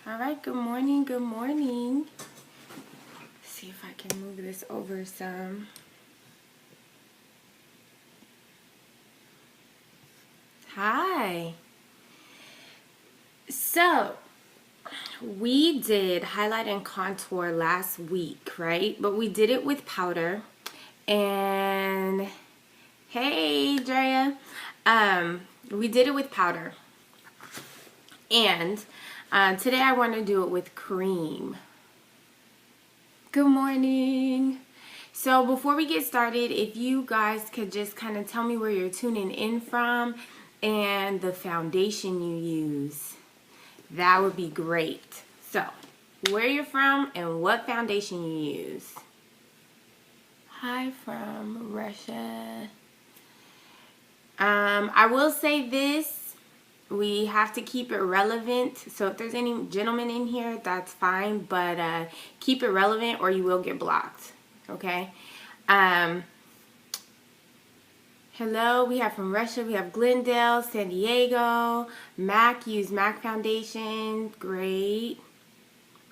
All right, good morning, good morning. See if I can move this over some. Hi. So, we did highlight and contour last week, right? But we did it with powder. And hey, Drea. We did it with powder. And today I want to do it with cream. Good morning. So before we get started, if you guys could just kind of tell me where you're tuning in from and the foundation you use, that would be great. So where you're from and what foundation you use. Hi from Russia. I will say this. We have to keep it relevant. So if there's any gentlemen in here, that's fine. But keep it relevant or you will get blocked. Okay? Hello, we have from Russia. We have Glendale, San Diego. Mac, use Mac Foundation. Great.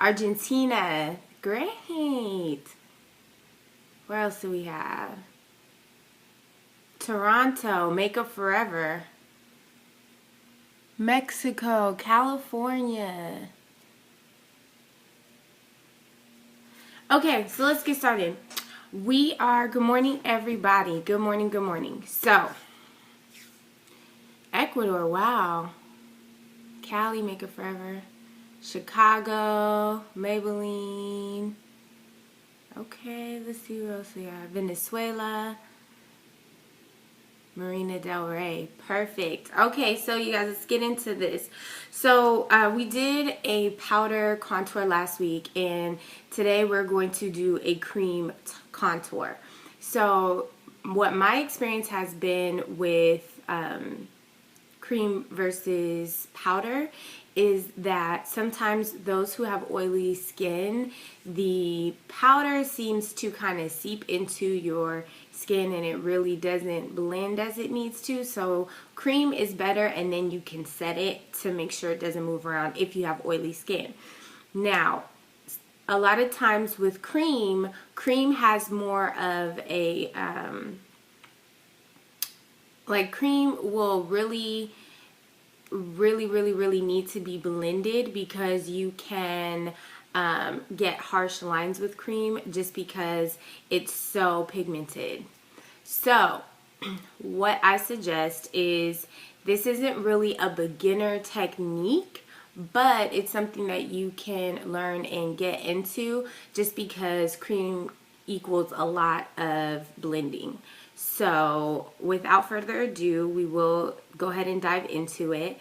Argentina. Great. Where else do we have? Toronto, Makeup Forever. Mexico, California. Okay, so let's get started. Good morning, everybody. Good morning, good morning. So, Ecuador, wow. Cali, Makeup Forever. Chicago, Maybelline. Okay, let's see what else we have. Venezuela. Marina Del Rey. Perfect. Okay, so you guys, let's get into this. So we did a powder contour last week, and today we're going to do a cream contour. So what my experience has been with cream versus powder is that sometimes those who have oily skin, the powder seems to kind of seep into your skin and it really doesn't blend as it needs to. So cream is better, and then you can set it to make sure it doesn't move around if you have oily skin. Now, a lot of times with cream has more of a cream will really need to be blended, because you can get harsh lines with cream just because it's so pigmented. So what I suggest is, this isn't really a beginner technique, but it's something that you can learn and get into, just because cream equals a lot of blending. So without further ado, we will go ahead and dive into it.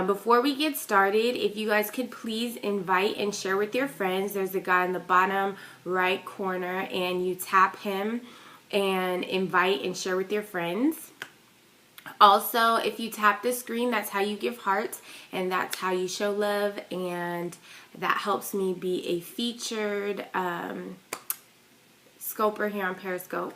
Before we get started, if you guys could please invite and share with your friends. There's a guy in the bottom right corner, and you tap him and invite and share with your friends. Also, if you tap the screen, that's how you give hearts, and that's how you show love, and that helps me be a featured scoper here on Periscope.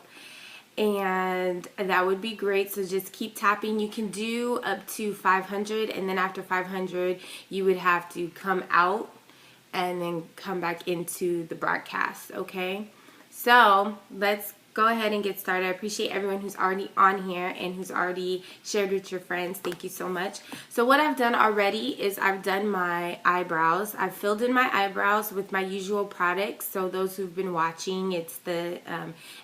And that would be great. So just keep tapping. You can do up to 500, and then after 500 you would have to come out and then come back into the broadcast. Okay, so let's go ahead and get started. I appreciate everyone who's already on here and who's already shared with your friends. Thank you so much. So what I've done already is I've done my eyebrows. I've filled in my eyebrows with my usual products. So those who've been watching, it's the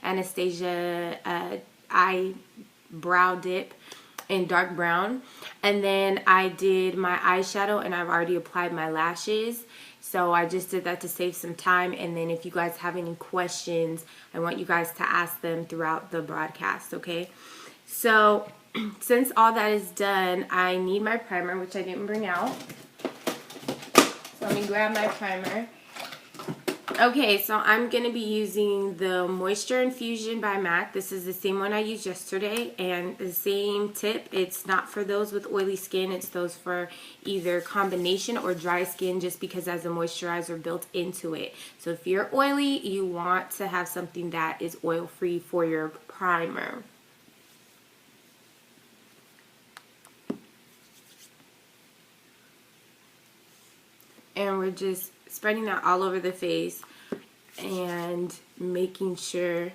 Anastasia eyebrow dip in dark brown. And then I did my eyeshadow, and I've already applied my lashes. So I just did that to save some time. And then if you guys have any questions, I want you guys to ask them throughout the broadcast, okay? So since all that is done, I need my primer, which I didn't bring out. So let me grab my primer. Okay, so I'm going to be using the Moisture Infusion by MAC. This is the same one I used yesterday, and the same tip. It's not for those with oily skin. It's those for either combination or dry skin, just because it has a moisturizer built into it. So if you're oily, you want to have something that is oil-free for your primer. And we're just spreading that all over the face and making sure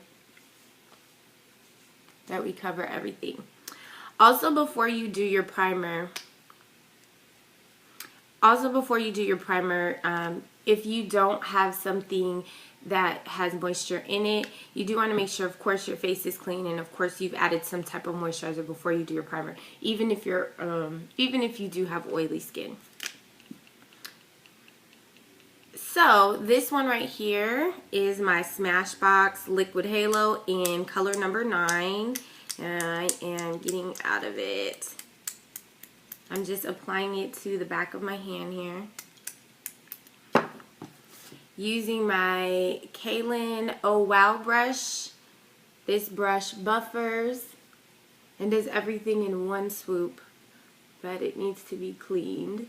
that we cover everything. Also, before you do your primer, if you don't have something that has moisture in it, you do want to make sure, of course, your face is clean, and of course you've added some type of moisturizer before you do your primer, even if you do have oily skin. So this one right here is my Smashbox Liquid Halo in color number 9, and I am getting out of it. I'm just applying it to the back of my hand here. Using my Kaylin Oh Wow brush. This brush buffers and does everything in one swoop, but it needs to be cleaned.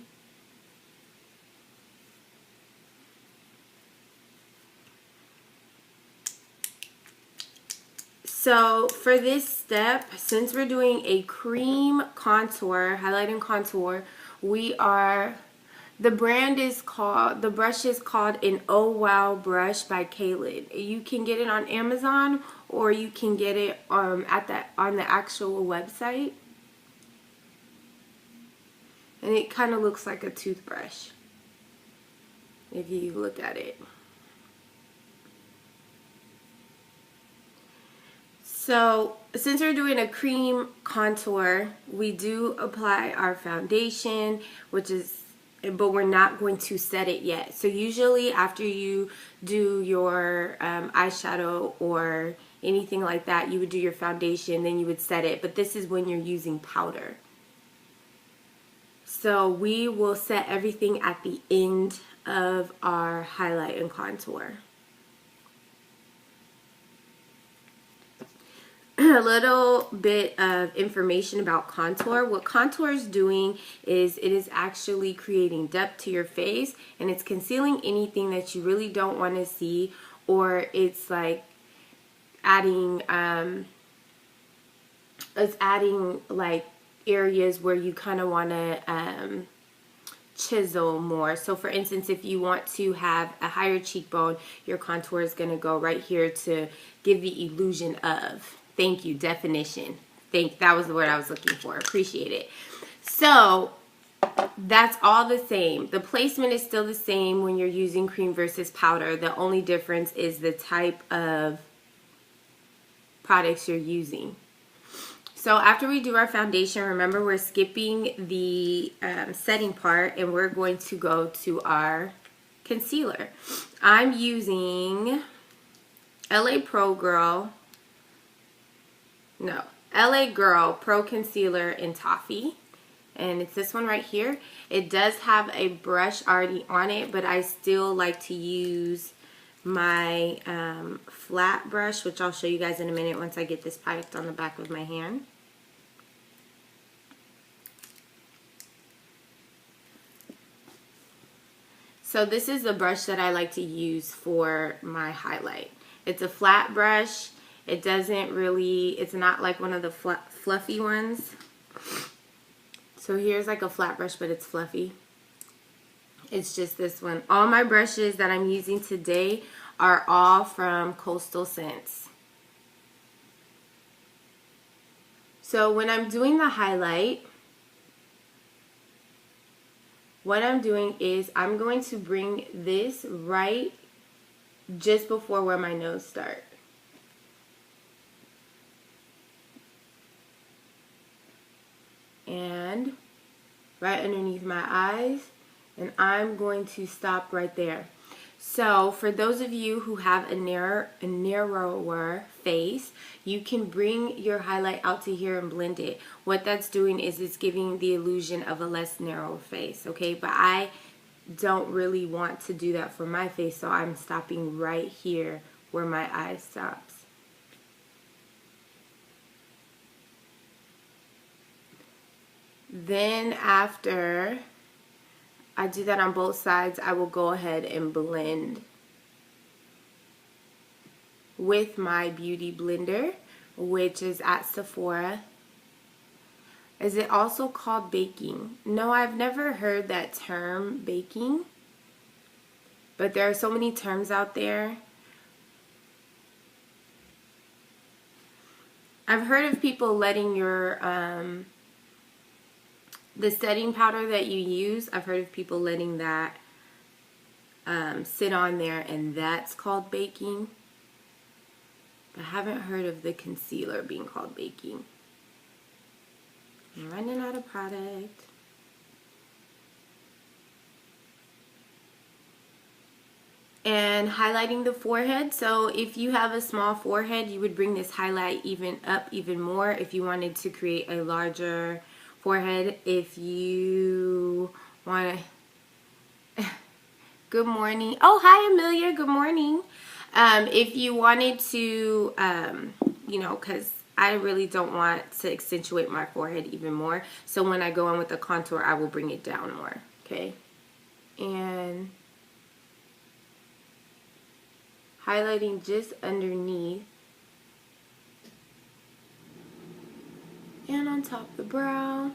So for this step, since we're doing a cream contour, highlight and contour, the brush is called an Oh Wow brush by Kaylin. You can get it on Amazon, or you can get it on the actual website. And it kind of looks like a toothbrush if you look at it. So since we're doing a cream contour, we do apply our foundation, but we're not going to set it yet. So usually after you do your eyeshadow or anything like that, you would do your foundation, then you would set it. But this is when you're using powder. So we will set everything at the end of our highlight and contour. A little bit of information about contour. What contour is doing is it is actually creating depth to your face, and it's concealing anything that you really don't want to see, or it's like adding like areas where you kind of want to chisel more. So for instance, if you want to have a higher cheekbone, your contour is going to go right here to give the illusion of. Thank you, definition. That was the word I was looking for. Appreciate it. So that's all the same. The placement is still the same when you're using cream versus powder. The only difference is the type of products you're using. So after we do our foundation, remember we're skipping the setting part, and we're going to go to our concealer. I'm using LA Girl Pro Concealer in Toffee, and it's this one right here. It does have a brush already on it, but I still like to use my flat brush, which I'll show you guys in a minute once I get this product on the back of my hand. So this is the brush that I like to use for my highlight. It's a flat brush. It doesn't really, it's not like one of the fluffy ones. So here's like a flat brush, but it's fluffy. It's just this one. All my brushes that I'm using today are all from Coastal Scents. So when I'm doing the highlight, what I'm doing is I'm going to bring this right just before where my nose starts. And right underneath my eyes, and I'm going to stop right there. So for those of you who have a narrower face, you can bring your highlight out to here and blend it. What that's doing is it's giving the illusion of a less narrow face, okay? But I don't really want to do that for my face, so I'm stopping right here where my eye stops. Then after I do that on both sides, I will go ahead and blend with my beauty blender, which is at Sephora. Is it also called baking? No, I've never heard that term, baking. but there are so many terms out there. I've heard of people letting your the setting powder that you use, I've heard of people letting that sit on there, and that's called baking. But I haven't heard of the concealer being called baking. I'm running out of product. And highlighting the forehead. So if you have a small forehead, you would bring this highlight even more if you wanted to create a larger forehead. If you want to good morning. Oh, hi Amelia, good morning. If you wanted to you know, because I really don't want to accentuate my forehead even more, so when I go in with the contour, I will bring it down more. Okay, and highlighting just underneath and on top of the brow.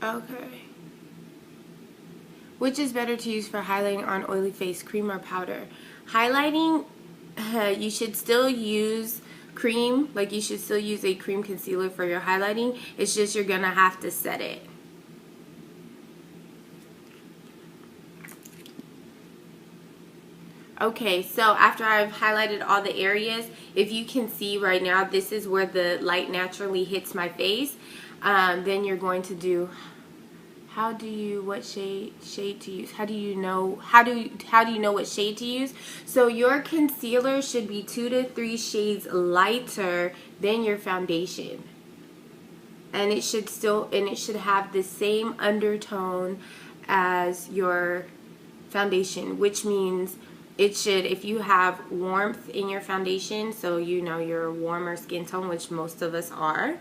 Okay. Which is better to use for highlighting on oily face, cream or powder? Highlighting, you should still use cream. Like, you should still use a cream concealer for your highlighting. It's just you're gonna have to set it. Okay, so after I've highlighted all the areas, if you can see right now, this is where the light naturally hits my face. Then you're going to do, what shade to use? How do you know what shade to use? So your concealer should be 2 to 3 shades lighter than your foundation. And it should have the same undertone as your foundation, which means it should, if you have warmth in your foundation, so you know you're a warmer skin tone, which most of us are,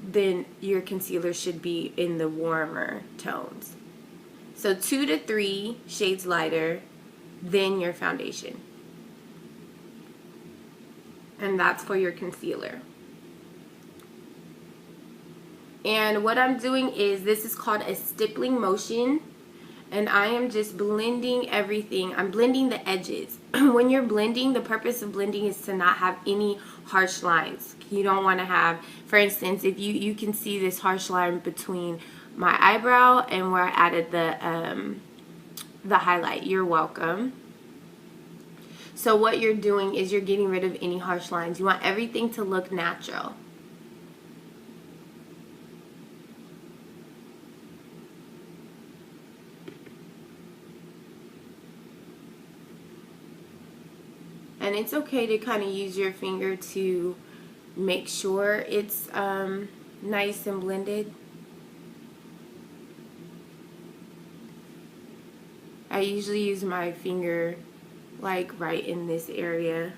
then your concealer should be in the warmer tones. So 2 to 3 shades lighter than your foundation. And that's for your concealer. And what I'm doing is, this is called a stippling motion. And I am just blending everything. I'm blending the edges. When you're blending, the purpose of blending is to not have any harsh lines. You don't want to have, for instance, if you can see this harsh line between my eyebrow and where I added the highlight. You're welcome. So what you're doing is you're getting rid of any harsh lines. You want everything to look natural. And it's okay to kind of use your finger to make sure it's nice and blended. I usually use my finger like right in this area,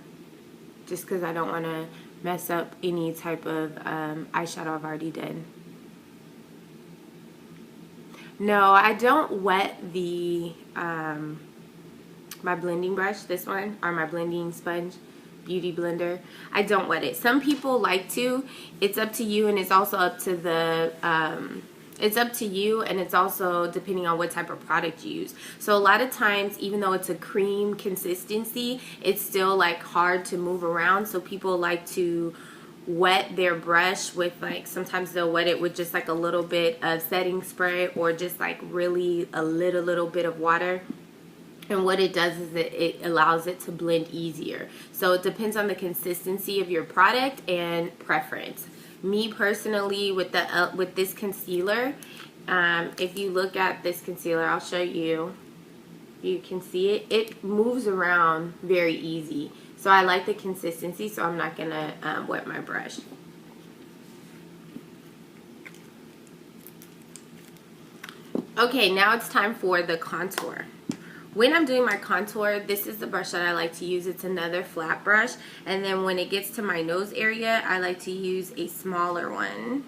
just because I don't want to mess up any type of eyeshadow I've already done. No, I don't wet the my blending brush, this one, or my blending sponge, beauty blender. I don't wet it. Some people like to. It's up to you, and it's also up to the it's up to you, and it's also depending on what type of product you use. So a lot of times, even though it's a cream consistency, it's still like hard to move around. So people like to wet their brush with, like, sometimes they'll wet it with just like a little bit of setting spray, or just like really a little bit of water. And what it does is it allows it to blend easier. So it depends on the consistency of your product and preference. Me personally, with this concealer, if you look at this concealer, I'll show you. You can see it. It moves around very easy. So I like the consistency, so I'm not going to wet my brush. Okay, now it's time for the contour. When I'm doing my contour, this is the brush that I like to use. It's another flat brush. And then when it gets to my nose area, I like to use a smaller one.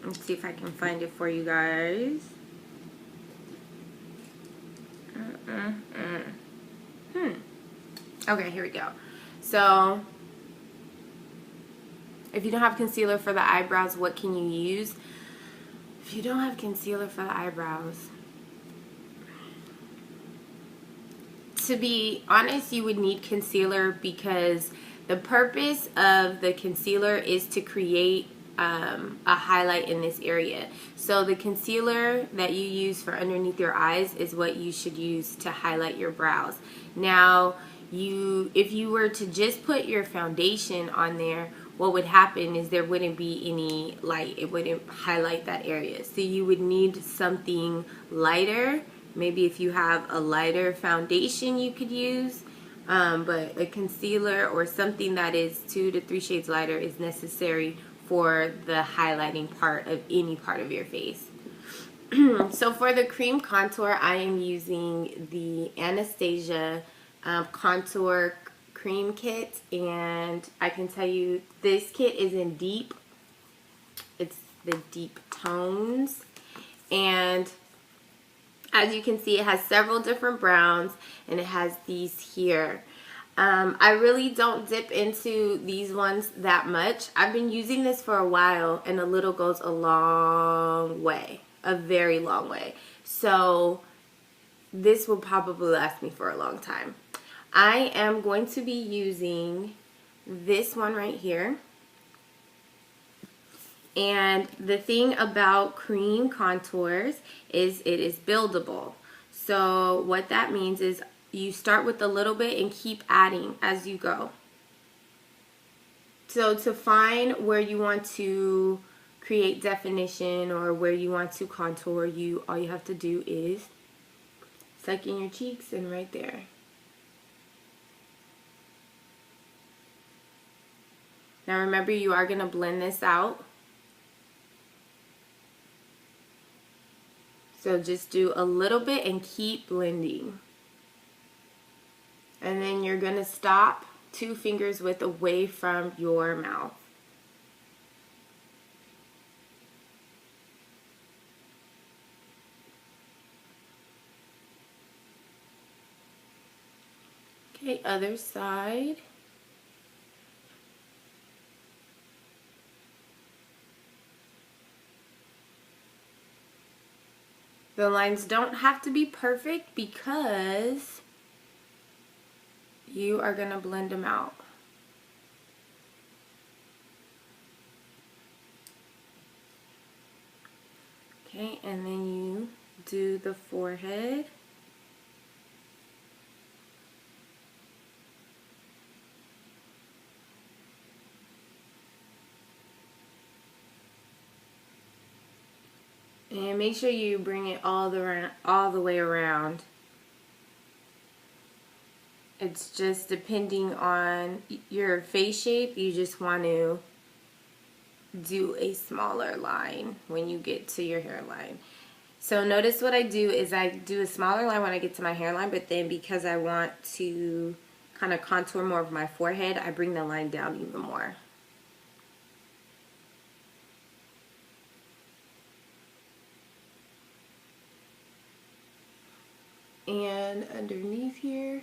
Let's see if I can find it for you guys. Okay, here we go. So if you don't have concealer for the eyebrows, what can you use? If you don't have concealer for the eyebrows, to be honest, you would need concealer because the purpose of the concealer is to create a highlight in this area. So the concealer that you use for underneath your eyes is what you should use to highlight your brows. Now, if you were to just put your foundation on there, what would happen is there wouldn't be any light. It wouldn't highlight that area. So you would need something lighter. Maybe if you have a lighter foundation you could use, but a concealer or something that is 2 to 3 shades lighter is necessary for the highlighting part of any part of your face. So for the cream contour, I am using the Anastasia contour cream kit, and I can tell you this kit is in deep. It's the deep tones, and as you can see, it has several different browns, and it has these here. I really don't dip into these ones that much. I've been using this for a while, and a little goes a long way, a very long way. So this will probably last me for a long time. I am going to be using this one right here. And the thing about cream contours is it is buildable. So what that means is you start with a little bit and keep adding as you go. So to find where you want to create definition or where you want to contour, all you have to do is suck in your cheeks and right there. Now remember, you are going to blend this out. So just do a little bit and keep blending. And then you're going to stop 2 fingers width away from your mouth. Okay, other side. The lines don't have to be perfect because you are going to blend them out. Okay, and then you do the forehead. And make sure you bring it all the way around. It's just depending on your face shape, you just want to do a smaller line when you get to your hairline. So notice what I do is I do a smaller line when I get to my hairline, but then because I want to kind of contour more of my forehead, I bring the line down even more. And underneath here,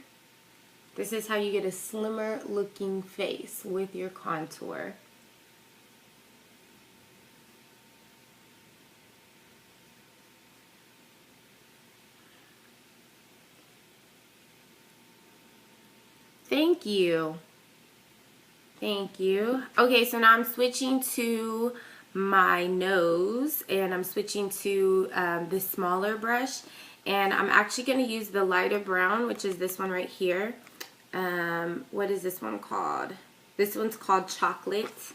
this is how you get a slimmer looking face with your contour. Thank you. Thank you. Okay, so now I'm switching to my nose, and I'm switching to the smaller brush, and I'm actually going to use the lighter brown, which is this one right here. What is this one called? This one's called Chocolate.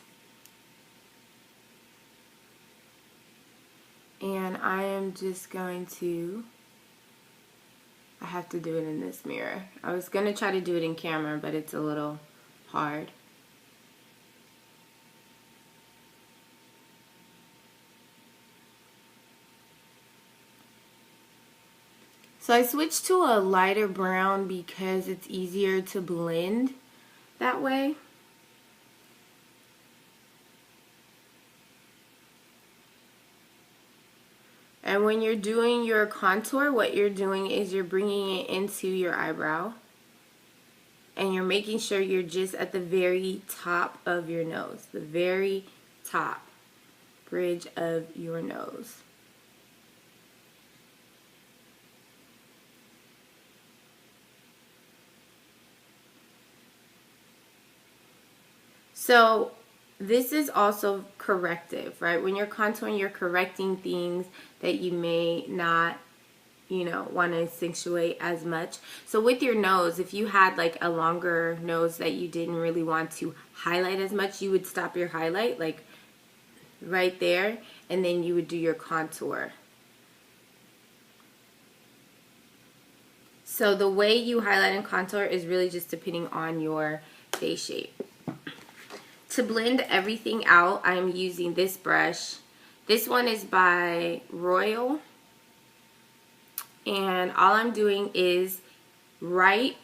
And I am just going to, I have to do it in this mirror. I was going to try to do it in camera, but it's a little hard. So I switched to a lighter brown because it's easier to blend that way. And when you're doing your contour, what you're doing is you're bringing it into your eyebrow. and you're making sure you're just at the very top of your nose, the very top bridge of your nose. So this is also corrective, right? When you're contouring, you're correcting things that you may not, want to accentuate as much. So with your nose, if you had like a longer nose that you didn't really want to highlight as much, you would stop your highlight like right there, and then you would do your contour. So the way you highlight and contour is really just depending on your face shape. To blend everything out, I'm using this brush. This one is by Royal. And all I'm doing is right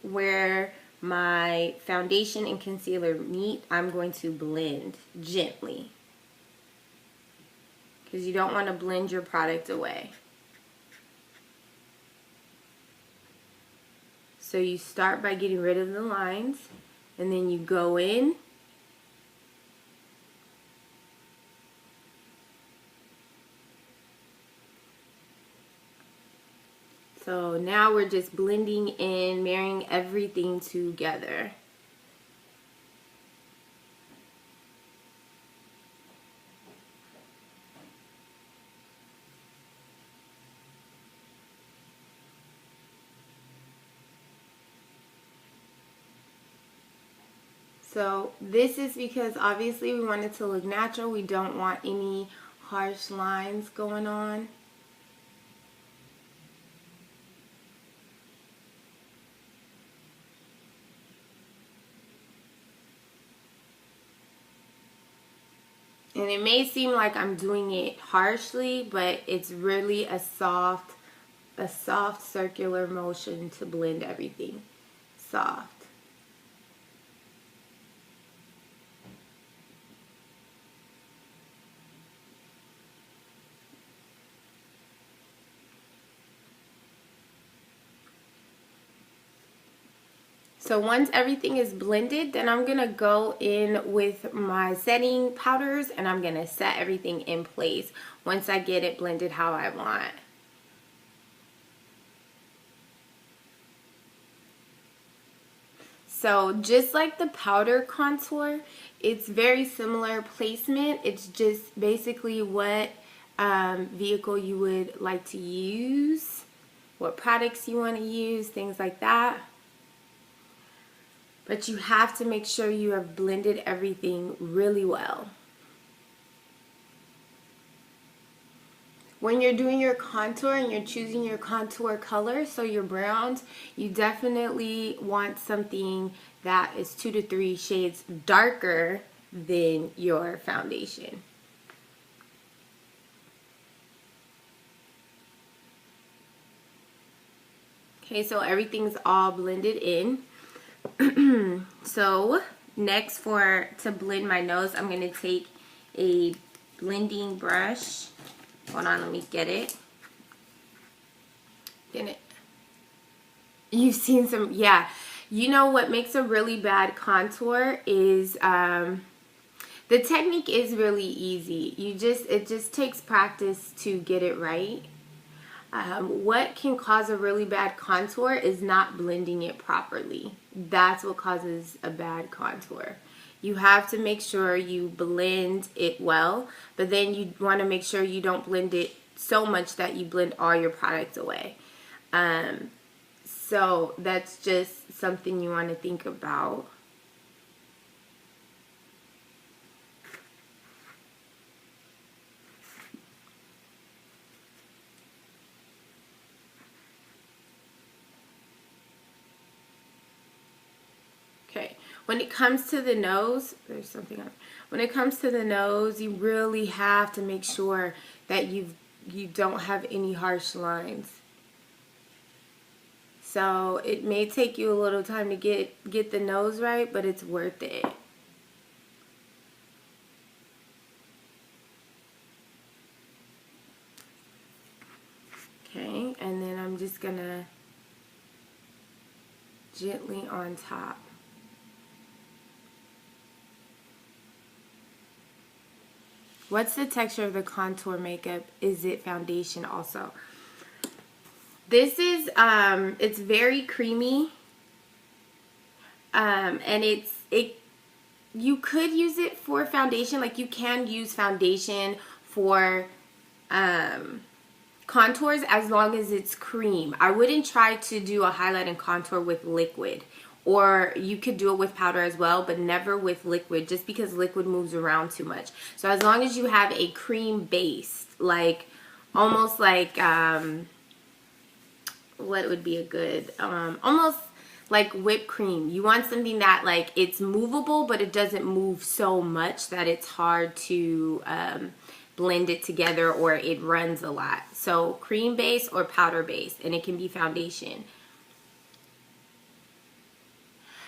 where my foundation and concealer meet, I'm going to blend gently. Because you don't want to blend your product away. So you start by getting rid of the lines, and then you go in. So now we're just blending in, marrying everything together. So this is because obviously we want it to look natural. We don't want any harsh lines going on. And it may seem like I'm doing it harshly, but it's really a soft circular motion to blend everything. Soft. So once everything is blended, then I'm going to go in with my setting powders and I'm going to set everything in place once I get it blended how I want. So just like the powder contour, it's very similar placement. It's just basically what vehicle you would like to use, what products you want to use, things like that. But you have to make sure you have blended everything really well. When you're doing your contour and you're choosing your contour color, so your browns, you definitely want something that is 2 to 3 shades darker than your foundation. Okay, so everything's all blended in. So next, to blend my nose, I'm going to take a blending brush. Hold on, let me get it. Get it. You've seen some, yeah. You know what makes a really bad contour is, the technique is really easy. It just takes practice to get it right. What can cause a really bad contour is not blending it properly. That's what causes a bad contour. You have to make sure you blend it well, but then you want to make sure you don't blend it so much that you blend all your product away. So that's just something you want to think about. Okay, when it comes to the nose, there's something else. When it comes to the nose, you really have to make sure that you don't have any harsh lines. So it may take you a little time to get the nose right, but it's worth it. Okay, and then I'm just gonna gently on top. What's the texture of the contour makeup? Is it foundation also? This is, it's very creamy. And you could use it for foundation. Like, you can use foundation for contours as long as it's cream. I wouldn't try to do a highlight and contour with liquid. Or you could do it with powder as well, but never with liquid, just because liquid moves around too much. So as long as you have a cream base, like almost like what would be a good, almost like whipped cream. You want something that, like, it's movable, but it doesn't move so much that it's hard to blend it together or it runs a lot. So cream base or powder base, and it can be foundation.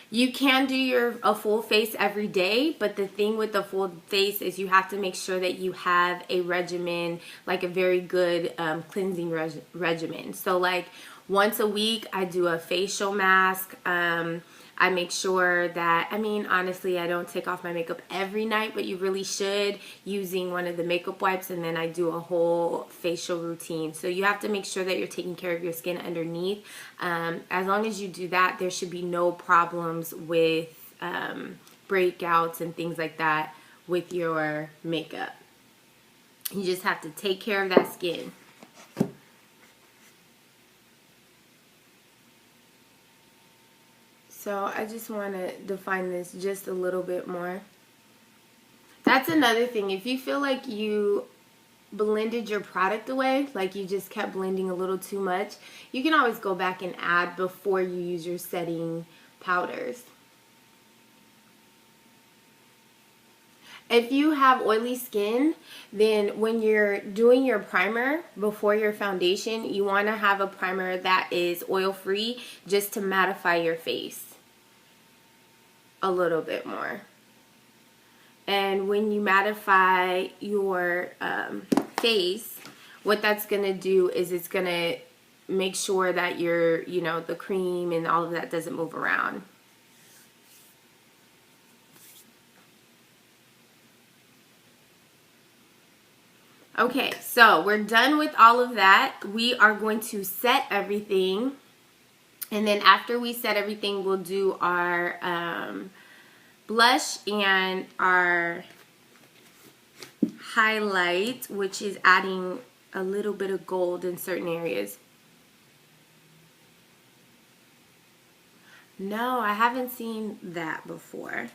You can do a full face every day, but the thing with the full face is you have to make sure that you have a regimen, like a very good cleansing regimen. So like once a week, I do a facial mask. I make sure that, I mean, honestly, I don't take off my makeup every night, but you really should, using one of the makeup wipes, and then I do a whole facial routine. So you have to make sure that you're taking care of your skin underneath. As long as you do that, there should be no problems with breakouts and things like that with your makeup. You just have to take care of that skin. So I just want to define this just a little bit more. That's another thing. If you feel like you blended your product away, like you just kept blending a little too much, you can always go back and add before you use your setting powders. If you have oily skin, then when you're doing your primer before your foundation, you want to have a primer that is oil-free, just to mattify your face a little bit more. And when you mattify your face, what that's going to do is it's going to make sure that your, the cream and all of that doesn't move around. Okay, so we're done with all of that. We are going to set everything. And then after we set everything, we'll do our blush and our highlight, which is adding a little bit of gold in certain areas. No, I haven't seen that before.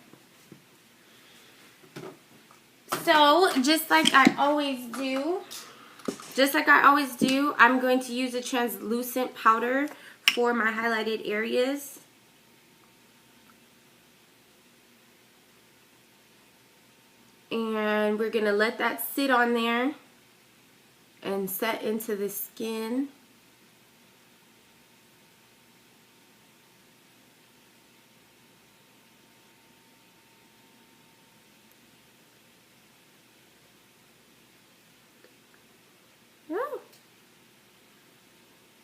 So, just like I always do, I'm going to use a translucent powder for my highlighted areas. And we're going to let that sit on there and set into the skin.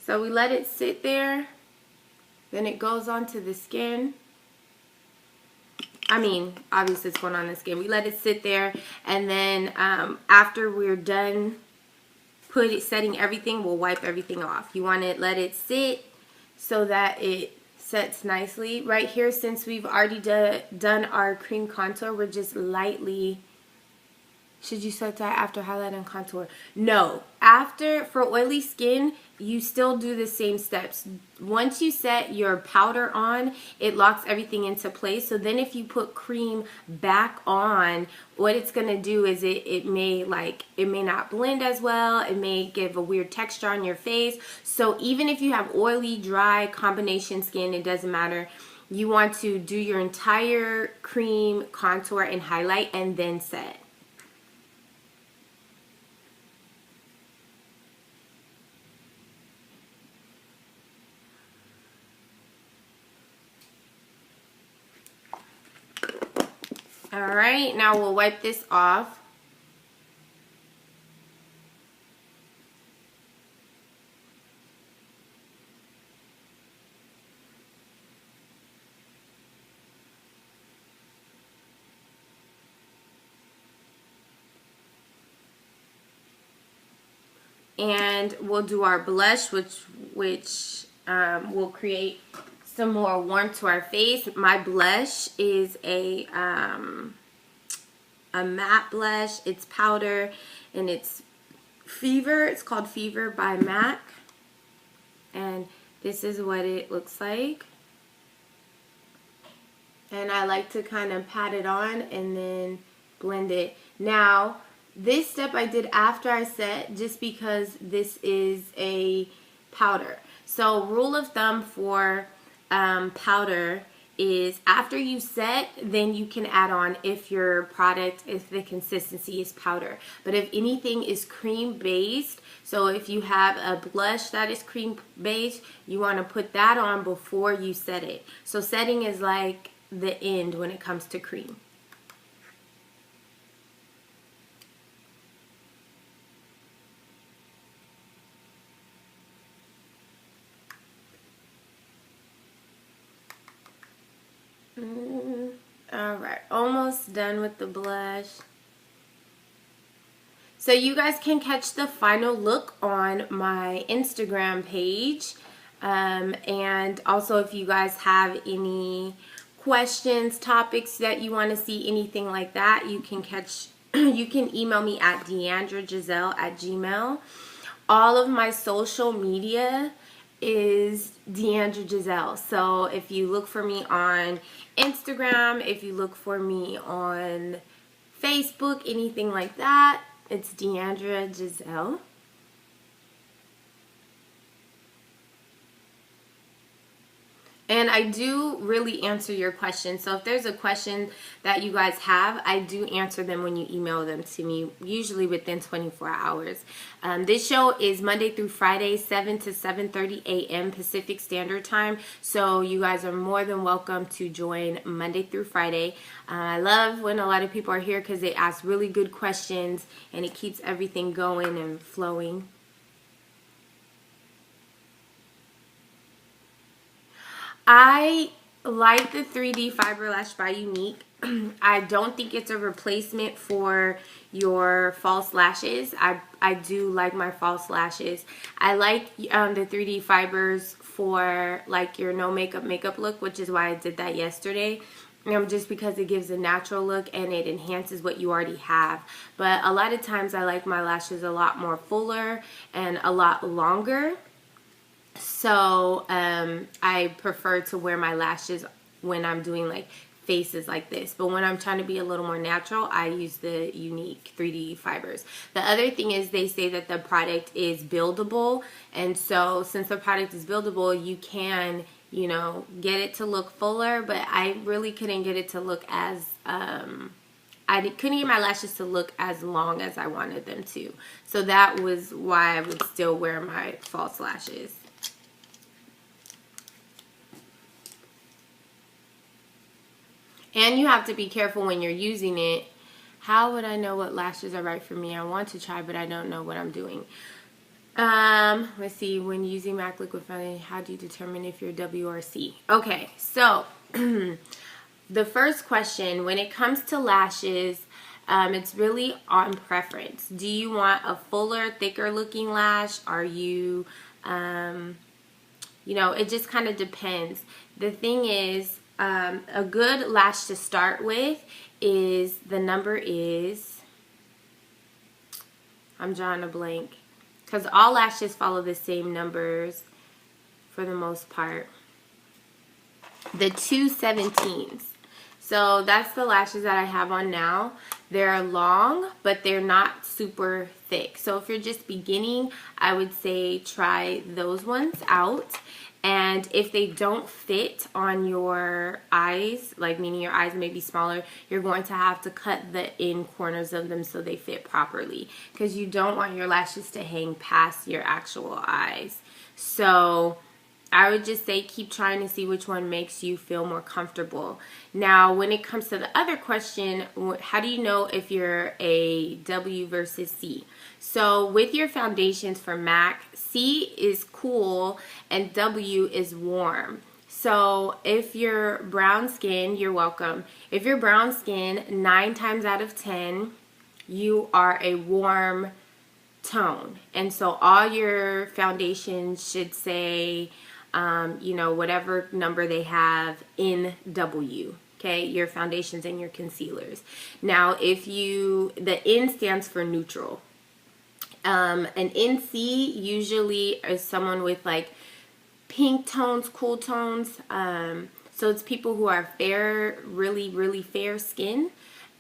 So we let it sit there, then it goes onto the skin. I mean, obviously it's going on the skin. We let it sit there, and then after we're done setting everything, we'll wipe everything off. You want to let it sit so that it sets nicely. Right here, since we've already done our cream contour, we're just lightly... Should you set that after highlight and contour? No. For oily skin, you still do the same steps. Once you set your powder on, it locks everything into place. So then if you put cream back on, what it's going to do is it may not blend as well. It may give a weird texture on your face. So even if you have oily, dry, combination skin, it doesn't matter. You want to do your entire cream, contour, and highlight, and then set. Alright, now we'll wipe this off. And we'll do our blush, which will create some more warmth to our face. My blush is a matte blush. It's powder, and it's Fever. It's called Fever by MAC. And this is what it looks like. And I like to kind of pat it on and then blend it. Now, this step I did after I set, just because this is a powder. So rule of thumb for powder is after you set, then you can add on if the consistency is powder. But if anything is cream based, so if you have a blush that is cream based, you want to put that on before you set it. So setting is like the end when it comes to cream. Alright, almost done with the blush. So you guys can catch the final look on my Instagram page. And also if you guys have any questions, topics that you want to see, anything like that, you can email me at DeandraGiselle@gmail.com. All of my social media is Deandra Giselle. So if you look for me on Instagram, if you look for me on Facebook, anything like that, it's Deandra Giselle. And I do really answer your questions. So if there's a question that you guys have, I do answer them when you email them to me, usually within 24 hours. This show is Monday through Friday, 7 to 7:30 a.m. Pacific Standard Time. So you guys are more than welcome to join Monday through Friday. I love when a lot of people are here because they ask really good questions and it keeps everything going and flowing. I like the 3D Fiber Lash by Younique. I don't think it's a replacement for your false lashes. I do like my false lashes. I like the 3D fibers for like your no makeup look, which is why I did that yesterday. Just because it gives a natural look and it enhances what you already have. But a lot of times I like my lashes a lot more fuller and a lot longer. So I prefer to wear my lashes when I'm doing like faces like this. But when I'm trying to be a little more natural, I use the Younique 3D fibers. The other thing is they say that the product is buildable. And so since the product is buildable, you can, you know, get it to look fuller. But I really couldn't get it to look as... I couldn't get my lashes to look as long as I wanted them to. So that was why I would still wear my false lashes. And you have to be careful when you're using it. How would I know what lashes are right for me? I want to try, but I don't know what I'm doing. Let's see. When using MAC Liquid Foundation, how do you determine if you're W or C? Okay, so the first question, when it comes to lashes, it's really on preference. Do you want a fuller, thicker looking lash? Are you, you know, it just kind of depends. The thing is, a good lash to start with is, the number is, I'm drawing a blank, because all lashes follow the same numbers for the most part. The 217s. So that's the lashes that I have on now. They're long, but they're not super thick. So if you're just beginning, I would say try those ones out. And if they don't fit on your eyes, like meaning your eyes may be smaller, you're going to have to cut the in corners of them so they fit properly, because you don't want your lashes to hang past your actual eyes. So I would just say keep trying to see which one makes you feel more comfortable. Now, when it comes to the other question, how do you know if you're a W versus C? So with your foundations for MAC, C is cool and W is warm. So if you're brown skin, you're welcome. If you're brown skin, 9 times out of 10, you are a warm tone. And so all your foundations should say, you know, whatever number they have in W. Okay, your foundations and your concealers. Now, if the N stands for neutral. An NC usually is someone with like pink tones, cool tones. So it's people who are fair, really, really fair skin.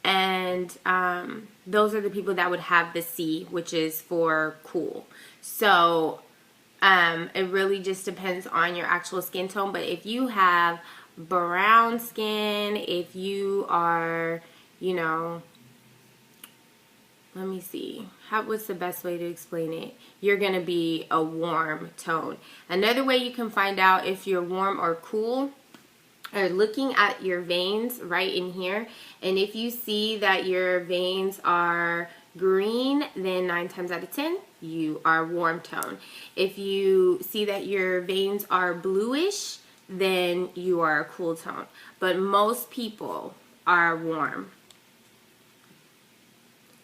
And those are the people that would have the C, which is for cool. So it really just depends on your actual skin tone. But if you have brown skin, if you are, you know, let me see, what's the best way to explain it? You're going to be a warm tone. Another way you can find out if you're warm or cool are looking at your veins right in here. And if you see that your veins are green, then 9 times out of 10, you are warm tone. If you see that your veins are bluish, then you are a cool tone. But most people are warm.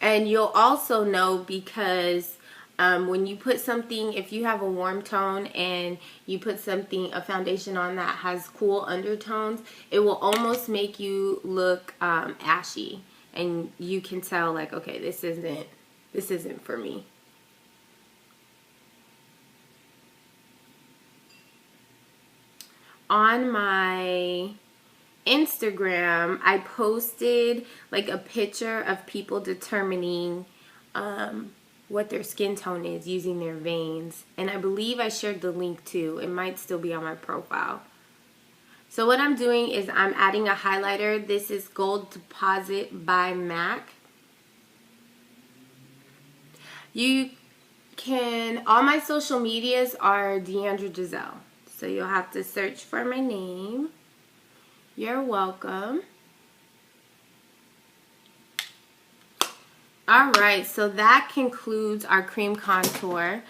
And you'll also know because when you put something, if you have a warm tone and you put a foundation on that has cool undertones, it will almost make you look ashy. And you can tell like, okay, this isn't for me. On my Instagram, I posted like a picture of people determining what their skin tone is using their veins. And I believe I shared the link too. It might still be on my profile. So what I'm doing is I'm adding a highlighter. This is Gold Deposit by MAC. You can, all my social medias are Deandra Giselle. So you'll have to search for my name. You're welcome. Alright, so that concludes our cream contour.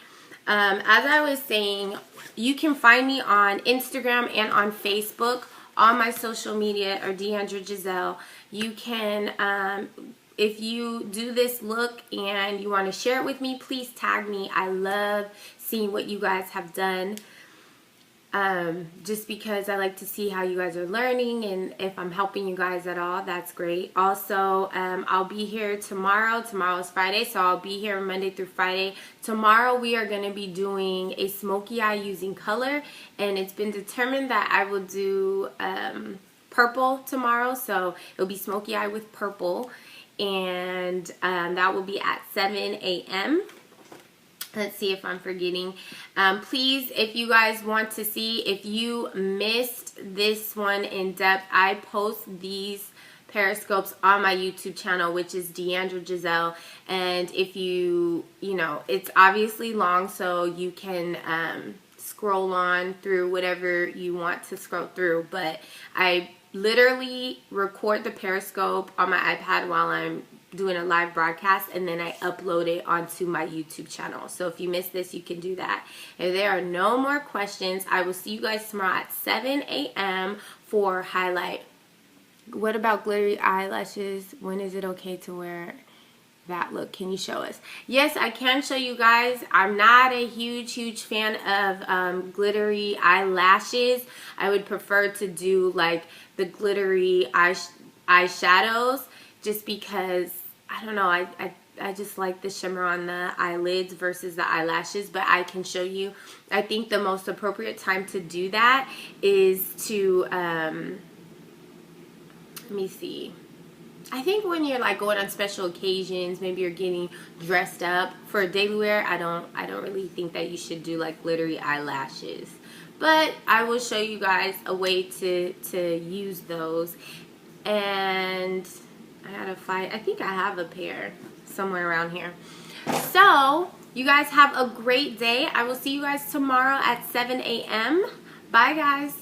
As I was saying, you can find me on Instagram and on Facebook. All my social media are Deandra Giselle. You can, if you do this look and you want to share it with me, please tag me. I love seeing what you guys have done. Just because I like to see how you guys are learning, and if I'm helping you guys at all, that's great. Also, I'll be here tomorrow. Tomorrow's Friday, so I'll be here Monday through Friday. Tomorrow we are going to be doing a smoky eye using color, and it's been determined that I will do purple tomorrow, so it'll be smoky eye with purple, and that will be at 7 a.m. Let's see if I'm forgetting. Please, if you guys want to see, if you missed this one in depth, I post these periscopes on my YouTube channel, which is Deandra Giselle. And if you know, it's obviously long, so you can scroll on through whatever you want to scroll through. But I literally record the periscope on my iPad while I'm doing a live broadcast, and then I upload it onto my YouTube channel. So if you missed this, you can do that. If there are no more questions, I will see you guys tomorrow at 7 a.m. for highlight. What about glittery eyelashes? When is it okay to wear that look? Can you show us? Yes, I can show you guys. I'm not a huge fan of glittery eyelashes. I would prefer to do like the glittery eyeshadows, just because I don't know, I just like the shimmer on the eyelids versus the eyelashes. But I can show you. I think the most appropriate time to do that is to let me see, I think when you're like going on special occasions, maybe you're getting dressed up for daily wear. I don't really think that you should do like glittery eyelashes, but I will show you guys a way to use those. And I think I have a pair somewhere around here. So you guys have a great day. I will see you guys tomorrow at 7 a.m. Bye guys.